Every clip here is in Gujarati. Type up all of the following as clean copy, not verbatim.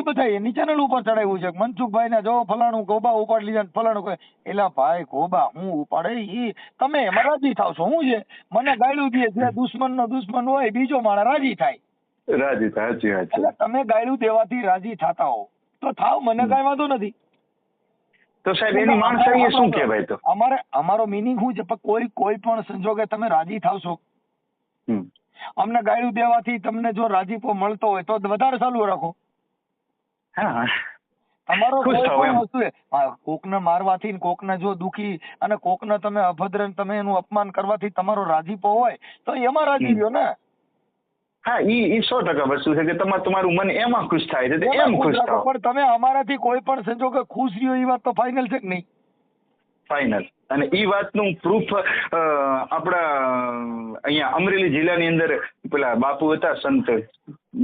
બધા એની ચેનલ ઉપર ચડાવ્યું છે મનસુખભાઈ ને જો ફલાણું ગોબા ઉપાડી લીધા ફલાણું કોઈ એટલે ભાઈ ગોબા હું ઉપાડે ઈ તમે એમાં રાજી થાવ છો શું છે મને ગાયલું દે જે દુશ્મન નો દુશ્મન હોય બીજો માણસ રાજી થાય સાચી વાત છે. એટલે તમે ગાયલું દેવાથી રાજી થતા હો તો થાવ મને કઈ વાંધો નથી. તો સાહેબ એની માણસાઈ શું કહેવાય? તો અમારો મિનિંગ શું છે કોઈ પણ સંજોગે તમે રાજી થાવશો અમને ગાયલું દેવાથી તમને જો રાજીપો મળતો હોય તો વધારે ચાલુ રાખો. તમારો કોઈ પણ વસ્તુ કોકને મારવાથી કોકને જો દુખી અને કોકને તમે અભદ્ર તમે એનું અપમાન કરવાથી તમારો રાજીપો હોય તો એમાં રાજી રહ્યો ને. હા ઈ 100% વસ્તુ છે કે તમારું મન એમાં ખુશ થાય છે એમ ખુશ થાઓ. પણ તમે અમારાથી કોઈ પણ સંજોગે ખુશ રહ્યો એ વાત તો ફાઇનલ છે કે નહીં? ફાઇનલ. અને ઈ વાતનું પ્રૂફ આપણા અહીંયા અમરેલી જિલ્લાની અંદર પેલા બાપુ હતા સંત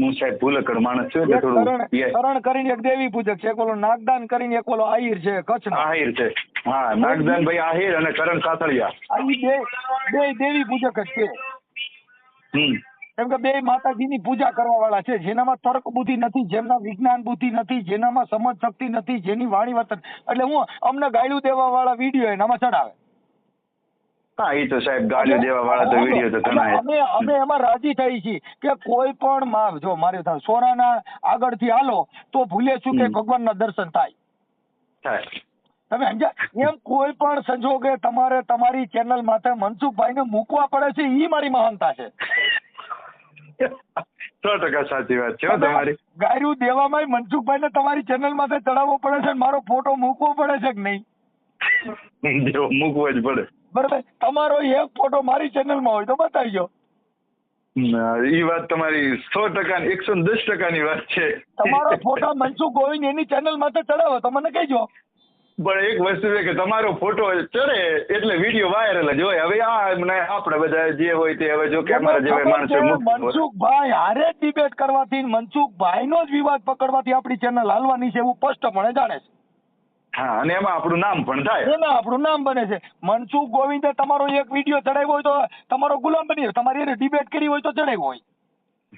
હું સાહેબ ભૂલકર માણસ છું કરણ કરીને એક દેવી પૂજક છે, એક ઓલો નાગદાન કરીને એક ઓલો આહિર છે કચ્છ આહિર છે. હા નાગદાન ભાઈ આહિર અને કરણ સાતળિયા બે દેવી પૂજક જ છે. કેમ કે બે માતાજીની પૂજા કરવા વાળા છે જેનામાં તર્ક બુદ્ધિ નથી, જેમના વિજ્ઞાન બુદ્ધિ નથી, જેનામાં સમજ શક્તિ નથી, જેની વાણી વર્તન એટલે હું અમને ગાયલું દેવા વાળા વિડીયો એનામાં ચડાવે. હા એ તો સાહેબ ગાળ્યો દેવા વાળા તો વિડીયો તો ઘણા અમે એમાં રાજી થઈ છીએ કે કોઈ પણ જો મારે સોરાના આગળથી હાલો તો ભૂલે છું કે ભગવાનના દર્શન થાય. તમે સમજ્યા? એમ કોઈ પણ સંજોગે તમારે તમારી ચેનલ માથે મનસુખભાઈને મૂકવા પડે છે ઈ મારી મહાનતા છે. 100% સાચી વાત છે તમારી. ગાયરું દેવામાં મનસુખભાઈને તમારી ચેનલ માથે ચડાવવો પડે છે, મારો ફોટો મૂકવો પડે છે કે નહીં? મૂકવો જ પડે. બરાબર. તમારો એક ફોટો મારી ચેનલમાં હોય તો બતાવીજો. ઈ વાત તમારી 100% 110% વાત છે. તમારો ફોટો મનસુખ ગોવિંદ એની ચેનલ માથે ચડાવો તો મને કહેજો. પણ એક વસ્તુ છે કે તમારો ફોટો ચડે એટલે વિડીયો વાયરલ જ હોય. હવે આપણે બધા જે હોય તે હવે જો કે અમારા જેવા માણસો મનસુખભાઈ હારે જ ડિબેટ કરવાથી મનસુખભાઈનો જ વિવાદ પકડવાથી આપણી ચેનલ હાલવાની છે એવું સ્પષ્ટપણે જાણે છે. હા અને એમાં આપણું નામ પણ થાય. એમાં આપણું નામ બને છે. મનસુખ ગોવિંદે તમારો એક વિડીયો ચડાવ્યો હોય તો તમારો ગુલામ બની તમારી એને ડિબેટ કરી હોય તો ચડાવ્યો હોય.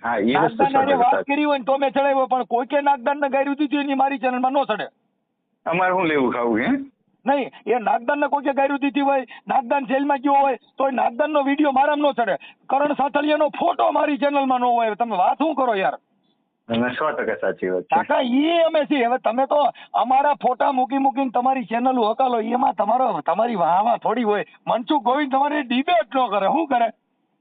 હા એ વસ્તુ વાત કરી હોય તો મેં ચડાવ્યો પણ કોઈ કે નાગદાનને ગાયરું દીધું એની મારી ચેનલમાં ન ચડે. અમારે શું લેવું ખાવું હે? નહીં એ નાગદાનને કોઈ કે ગાયરું દીધી હોય નાગદાન જેલમાં ગયો હોય તો નાગદાનનો વિડીયો મારામાં ન ચડે. કરણ સાતળિયાનો ફોટો મારી ચેનલમાં ન હોય. તમે વાત શું કરો યાર? 100% સાચી વાત છે. કાકા ઈ અમે છીએ. હવે તમે તો અમારા ફોટા મૂકીને તમારી ચેનલ હકાલો એમાં તમારી વાહ થોડી હોય. મનસુખ ગોવિંદ તમારી ડિબેટ ન કરે શું કરે?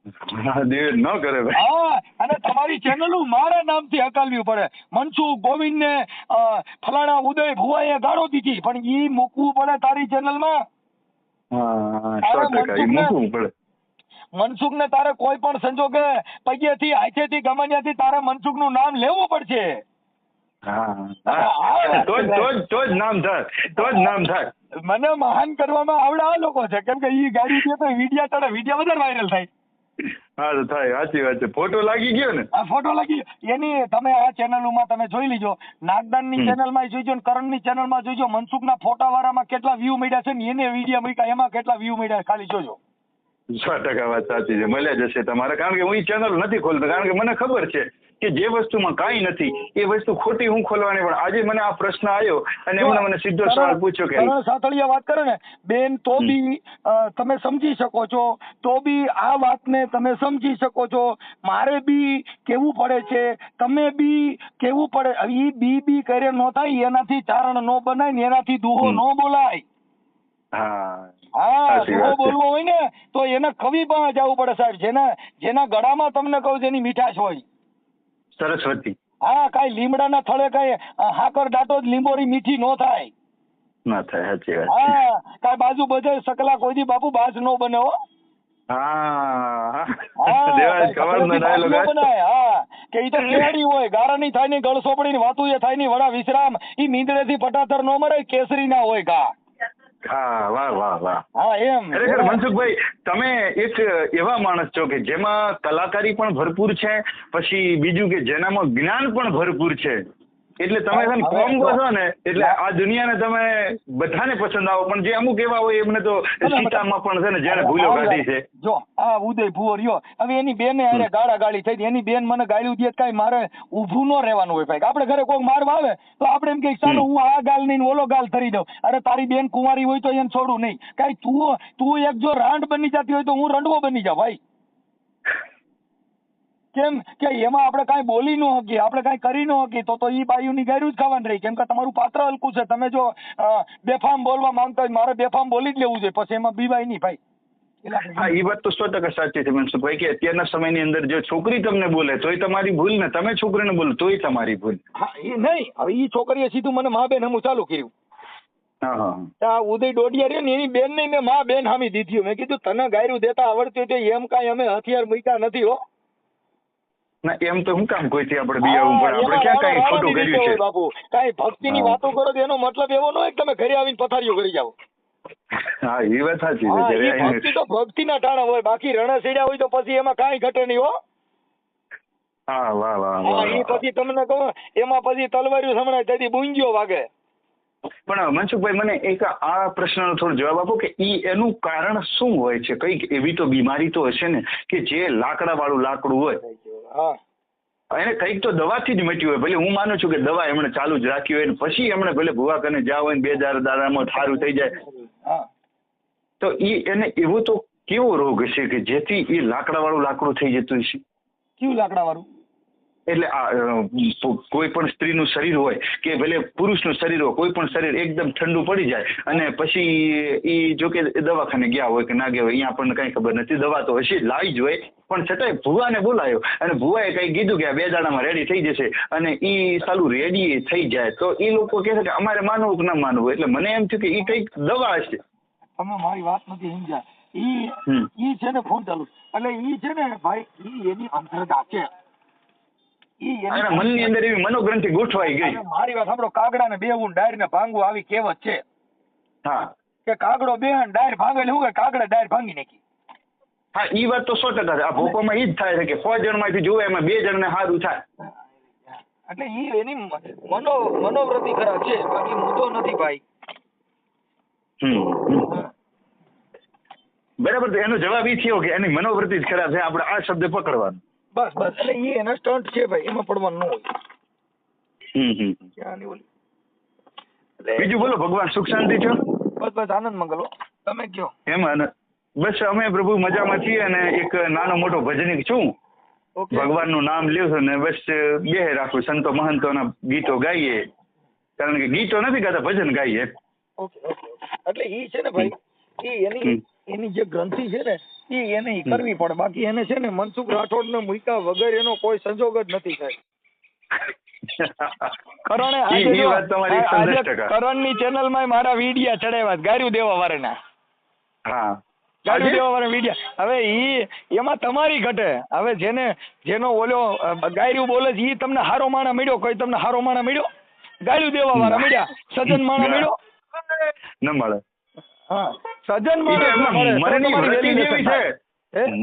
ન કરે ભાઈ. હા અને તમારી ચેનલ મારા નામથી હકાલવી પડે. મનસુખ ગોવિંદ ને ફલાણા ઉદય ભુવાએ ગાળો દીધી પણ ઈ મૂકવું પડે તારી ચેનલમાં. મૂકવું પડે. મનસુખ ને તારે કોઈ પણ સંજોગે પૈયેથી હાથેથી ગમનિયાથી તારે મનસુખ નું નામ લેવું પડશે. તો જ નામ થાય. મને મહાન કરવામાં આવડે આ લોકો છે કેમ કે ઈ ગાડી છે તો વિડિયા ચડે વિડિયા વધારે વાયરલ થાય. હા તો થાય. સાચી વાત છે. ફોટો લાગી ગયો ને? આ ફોટો લાગી એની તમે આ ચેનલોમાં તમે જોઈ લીજો. નાગદાનની ચેનલમાં જોઈજો ને કરણની ચેનલમાં જોઈજો. મનસુખના ફોટા વાળામાં કેટલા વ્યૂ મળ્યા છે ને એને વિડીયો મૂક્યા એમાં કેટલા વ્યૂ મળ્યા ખાલી જોજો. 100% વાત સાચી છે. મળ્યા જશે તમારે. કારણ કે હું એ ચેનલ નથી ખોલતો કારણ કે મને ખબર છે કે જે વસ્તુમાં કાંઈ નથી એ વસ્તુ ખોટી હું ખોલવાની. પણ આજે મને આ પ્રશ્ન આવ્યો અને એમણે મને સીધો સવાલ પૂછ્યો કે સાતળિયા વાત કરે ને બેન તો બી તમે સમજી શકો છો તો બી આ વાતને તમે સમજી શકો છો. મારે બી કેવું પડે છે તમે બી કેવું પડે. ઈ બી કરે ન થાય એનાથી ચારણ ન બનાય ને એનાથી દુહો ન બોલાય. હા દુહો બોલવો હોય ને તો એને કવિ પણ જવું પડે સાહેબ. જેના ગળામાં તમને કહું જેની મીઠાશ હોય. સરસ્વતી. હા કઈ લીમડાના થળે કઈ હાકર દાટો જ લીંબોરી મીઠી નો થાય. ના થાય. સાચી વાત. હા કઈ બાજુ બધે સકલા કોઈ દી બાપુ બાજ નો બને હો. કે ઈ તો કેડી હોય ગારાની થાય ની ગળ સોપડી ની વાતું થાય ની વડા વિશ્રામ ઈ મીંદડે થી પટાતર નો મરે કેસરી ના હોય કા. વાહ એમ. ખરેખર મનસુખભાઈ તમે એક એવા માણસ છો કે જેમાં કલાકારી પણ ભરપૂર છે પછી બીજું કે જેનામાં જ્ઞાન પણ ભરપૂર છે. એટલે તમે છે ને કોમ કહો છો ને એટલે આ દુનિયાને તમે બધાને પસંદ આવો, પણ જે અમુક એવા હોય એમને તો સીતામાં પણ છે ને જેને ભૂલો કાઢી છે. જો આ ઉદય ભુવો રહ્યો, હવે એની બેને અરે ગાળી થઈ, એની બેન મને ગાળ્યું દે કાંઈ મારે ઊભું ન રહેવાનું હોય ભાઈ. આપણે ઘરે કોઈ મારવા આવે તો આપણે એમ કે ચાલો હું આ ગાલ નહીં ઓલો ગાલ ધરી દઉં. અરે તારી બેન કુંવારી હોય તો એને છોડું નહીં. કાંઈ તું એક જો રાંડ બની જતી હોય તો હું રંડવો બની જાઉં ભાઈ. કેમ કે એમાં આપણે કાંઈ બોલી ન શકીએ, આપણે કાંઈ કરી ન શકીએ તો ઈ બાયુની ગાયરું જ ખાવાની રહી. કેમ કે તમારું પાત્ર હલકું છે. તમે જો બેફામ બોલવા માંગતા હોય મારે બેફામ બોલી જ લેવું જોઈએ, પછી એમાં બીવાય નહીં ભાઈ. હા, એ વાત તો 100% સાચી છે મનસુખભાઈ, કે અત્યારના સમયની અંદર જો છોકરી તમને બોલે તોય તમારી ભૂલ ને તમે છોકરીને બોલો તોય તમારી ભૂલ. હા, એ નહીં. હવે ઈ છોકરીએ સીધું મને મા બેન હમું ચાલુ કર્યું. હા, ઉદય ડોડિયા રે ને એની બેન નહીં મેં મા બેન હામી દીધી. મેં કીધું તને ગાયરું દેતા આવડતું હોય એમ કાંઈ અમે હથિયાર મૂક્યા નથી હો. ના એમ તો હું કામ કોઈથી આપણે બિયાવું પડે, આપણે ક્યાં કાંઈ ખોટું કર્યું છે બાપુ. કાંઈ ભક્તિની વાતો કરો એનો મતલબ એવો ન હોય કે તમે ઘરે આવીને પથારીઓ કરી જાઓ. હા, એ વાત સાચી છે. ભક્તિ તો ભક્તિના ટાણા હોય, બાકી રણે સીડ્યા હોય તો પછી એમાં કાંઈ ઘટે નહીં હો. હા, વાહ વાહ. એ પછી તમને કહું એમાં પછી તલવારીઓ સમણાય તેથી બુંજીઓ વાગે. પણ મનસુખભાઈ મને એક આ પ્રશ્નનો થોડો જવાબ આપો કે એનું કારણ શું હોય છે? કઈક એવી તો બીમારી તો હશે ને કે જે લાકડા વાળું લાકડું હોય, એને કઈક તો દવાથી જ મટ્યું હોય. ભલે હું માનું છું કે દવા એમણે ચાલુ જ રાખી હોય પછી એમણે ભલે ભૂવા કરીને જાવ હોય 2 દાડામાં સારું થઈ જાય, તો એને એવો તો કેવો રોગ હશે કે જેથી એ લાકડા વાળું લાકડું થઈ જતું હશે? કેવું લાકડા વાળું? એટલે કોઈ પણ સ્ત્રીનું શરીર હોય કે ભલે પુરુષનું શરીર હોય, કોઈ પણ શરીર એકદમ ઠંડુ પડી જાય અને પછી એ જો કે દવાખાને ગયા હોય કે ના ગયા હોય અહીંયા આપણને કઈ ખબર નથી, દવા તો હશે લાવી જ હોય, પણ છતાંય ભુવાને બોલાયો અને ભુવાએ કઈ કીધું કે 2 દાડામાં રેડી થઈ જશે અને એ સાલું રેડી થઈ જાય તો એ લોકો કહે છે કે અમારે માનવું કે ના માનવું. એટલે મને એમ થયું કે એ કઈક દવા હશે. તમે મારી વાત નથી સમજ્યા. ઈ છે ને ફોન ચાલુ એટલે ઈ છે ને ભાઈ એની અંતરતા છે. મનની અંદર એવી મનોગ્રંથિ ગોઠવાઈ ગઈ. મારી વાત સાંભળો, કાગડા ને બેવું ડાયર ને ભાંગવું આવી કહેવત છે. હા, કે કાગડો બેહન ડાયર ભાંગે એટલે શું કાગડા ડાયર ભાંગી નાખી. હા, ઈ વાત તો 100% છે. આ ભોપામાં ઈ જ થાય છે કે 100 જણમાંથી જોવે એમાં 2 જણને સારું થાય. એટલે ઈ એની મનોવૃત્તિ ખરાબ છે, બાકી મુદ્દો નથી ભાઈ. બરાબર. તો એનો જવાબ ઈ થયો કે એની મનોવૃત્તિ જ ખરાબ છે, આપણે આ શબ્દ પકડવાનો. બસ એટલે ઈ એના સ્ટન્ટ છે ભાઈ, એમાં પડવાનું ન હોય. બીજું બોલો, ભગવાન સુખ શાંતિ છો? બસ આનંદ મંગલ. તમે કયો? એમાં બસ અમે પ્રભુ મજામાં છીએ અને એક નાનો મોટો ભજનિક છું. ભગવાનનું નામ લ્યો છું ને બસ બેહે રાખું, સંતો મહંતોના ગીતો ગાઈએ, કારણ કે ગીતો નથી ગાતા, ભજન ગાઈએ. ઓકે. એટલે ઈ છે ને ભાઈ, ઈ એની જે ગ્રંથિ છે ને એને કરવી પડે, બાકી એને છે ને મનસુખ રાઠોડ ને મૂક્યા વગર એનો કોઈ સંજોગ જ નથી થાય. કરણની ચેનલ માં મારા વિડિયા ચડાવ્યા ગાયરું દેવા વાળાના. હા, ગાયરું દેવા વાળા વિડિયા. હવે એમાં તમારી ઘટે. હવે જેનો ઓલો ગાયરું બોલે છે ઈ તમને હારો માણા મળ્યો? કોઈ તમને હારો માણા મળ્યો? ગાયરું દેવા વાળા મળ્યા, સજ્જન માણા મળ્યો? ન મળે. હા, સજ્જન માણા.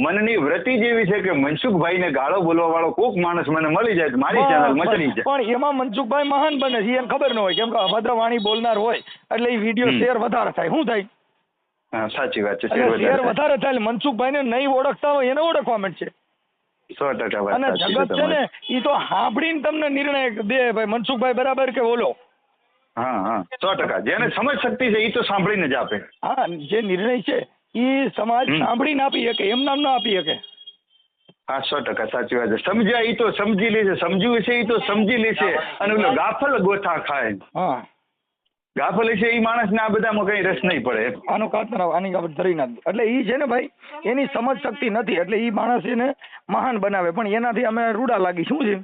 મનની વ્રતિ જેવી છે કે મનસુખભાઈ ને ગાળો બોલવા વાળો કોક માણસ મને મળી જાય મારી ચેનલ મચડી જાય. પણ એમાં મનસુખભાઈ મહાન બને છે એને ખબર ન હોય, કેમ કે અભદ્ર વાણી બોલનાર હોય એટલે એ વિડીયો શેર વધારે થાય. શું થાય? હા, સાચી વાત છે. શેર વધારે થાય. મનસુખભાઈ ને નહીં ઓળખતા હોય એને ઓળખવા માંડશે. 100% વાત. અને જગત છે ને એ તો સાંભળીને તમને નિર્ણય દે ભાઈ મનસુખભાઈ બરાબર કે ઓલો. હા, 100%. જેને સમજ શક્તિ છે એ તો સાંભળીને જ આપે. હા, જે નિર્ણય છે એ સમાજ સાંભળીને આપી શકે, એમ નામ ના આપી શકે. હા, 100% સાચી વાત છે. સમજ્યા એ તો સમજી લેશે, સમજ્યું છે એ તો સમજી લેશે, અને ઓલો ગાફલ ગોથા ખાય. હા, ગાફલ છે એ માણસ ને આ બધામાં કઈ રસ નહીં પડે. આનો કાતરા આની કાપડ ધરી નાખી. એટલે ઈ છે ને ભાઈ એની સમજ શક્તિ નથી, એટલે ઈ માણસ એને મહાન બનાવે, પણ એનાથી અમે રૂડા લાગી. શું છે?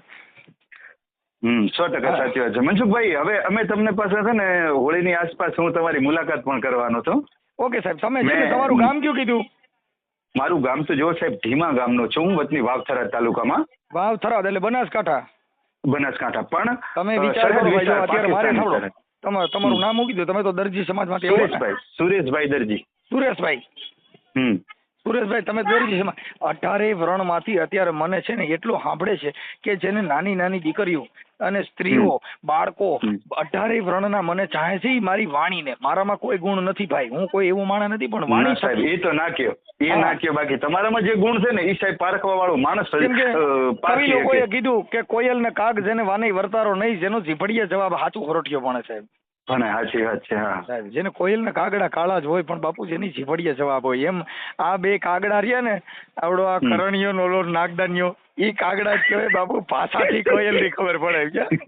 100% સાચી વાત છે. મનસુખભાઈ, હવે અમે તમને પાસે છે ને હોળીની આસપાસ હું તમારી મુલાકાત પણ કરવાનો છું. ઓકે સાહેબ. તમે તમારું ગામ કયું કીધું? મારું ગામ તો જો સાહેબ ધીમા ગામનો છું હું, વતની વાવથરા તાલુકામાં. વાવથરા એટલે બનાસકાંઠા. બનાસકાંઠા. પણ તમે વિચાર કરો ભાઈ, જો અત્યારે મારે સાંભળો, તમારું નામ મૂકી દો. તમે તો દરજી સમાજમાંથી. સુરેશભાઈ દરજી. સુરેશભાઈ. સુરેશભાઈ તમે દોરી છે 18 વ્રણમાંથી અત્યારે મને છે ને એટલું સાંભળે છે કે જેને નાની નાની દીકરીઓ અને સ્ત્રીઓ બાળકો 18 વ્રણના મને ચાહે છે ઈ મારી વાણીને. મારામાં કોઈ ગુણ નથી ભાઈ, હું કોઈ એવું માણસ નથી, પણ ના વાણી સાહેબ એ તો નાખ્યો, એ નાખ્યો. બાકી તમારામાં જે ગુણ છે ને એ સાહેબ પારખવા વાળો માણસ કેમ કે કવિ પારખી લોકોએ શકે. કીધું કે કોયલ ને કાગ જેને વાનઈ વર્તારો નહીં, જેનો જીભડીએ જવાબ હાચું ખરોઠિયો ભણે સાહેબ. ભણે, સાચી વાત છે. હા સાહેબ જેને કોયલ ને કાગડા કાળા જ હોય, પણ બાપુ જેની જીભડીએ જવાબ હોય, એમ આ બે કાગડા રહ્યા ને, આવડો આ કરણિયો ને ઓલો નાગદાનિયો, ઈ કાગડા જ કહેવાય બાપુ. ભાષાથી કોયલ ની ખબર પડે ક્યાં.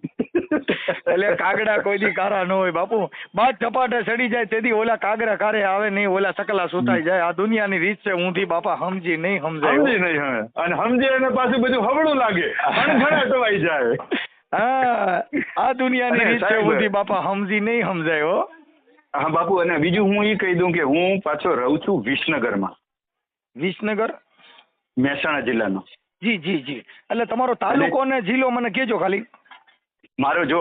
એટલે કાગડા કોઈ દી કારા ન હોય બાપુ. બાદ ચપાટે ચડી જાય તેથી ઓલા કાગડા કારે આવે નહીં, ઓલા સકલા સુતાઈ જાય. આ દુનિયાની રીત છે, ઊંધી બાપા સમજી નહીં સમજાય. સમજી નહીં હવે, અને સમજે એને પાછું બધું હવળું લાગે, ઘણા ટવાઈ જાય. હા આ દુનિયાની રીત છે, ઊંધી બાપા સમજી નહીં સમજાય હો. હા બાપુ, અને બીજું હું એ કહી દઉં કે હું પાછો રહું છું વિસનગરમાં. વિસનગર મહેસાણા જિલ્લાનો. જી જી જી. એટલે તમારો તાલુકો ને જિલ્લો મને કહેજો ખાલી. મારો જો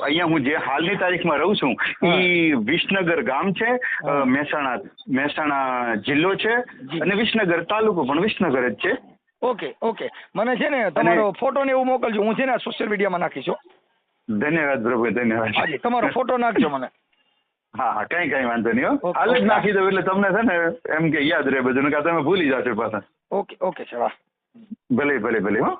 અહીંયા હું જે હાલની તારીખમાં રહું છું ઈ વિસનગર ગામ છે, મહેસાણા જિલ્લો છે, અને વિસનગર તાલુકો પણ વિસનગર જ છે. Okay okay. મને છે ને તમારો ફોટો ને એવું મોકલજો, હું છે ને સોશિયલ મીડિયામાં નાખીશ. ધન્યવાદ પ્રભુ, ધન્યવાદ. હાજી તમારો ફોટો નાખજો મને. હા હા, કઈ વાંધો નહીં હો. હાલ જ નાખી દઉં એટલે તમને છે ને એમ કે યાદ રહે બધું, કે તમે ભૂલી જશો પાછા. Okay okay sir. ભલે ભલે ભલે હો.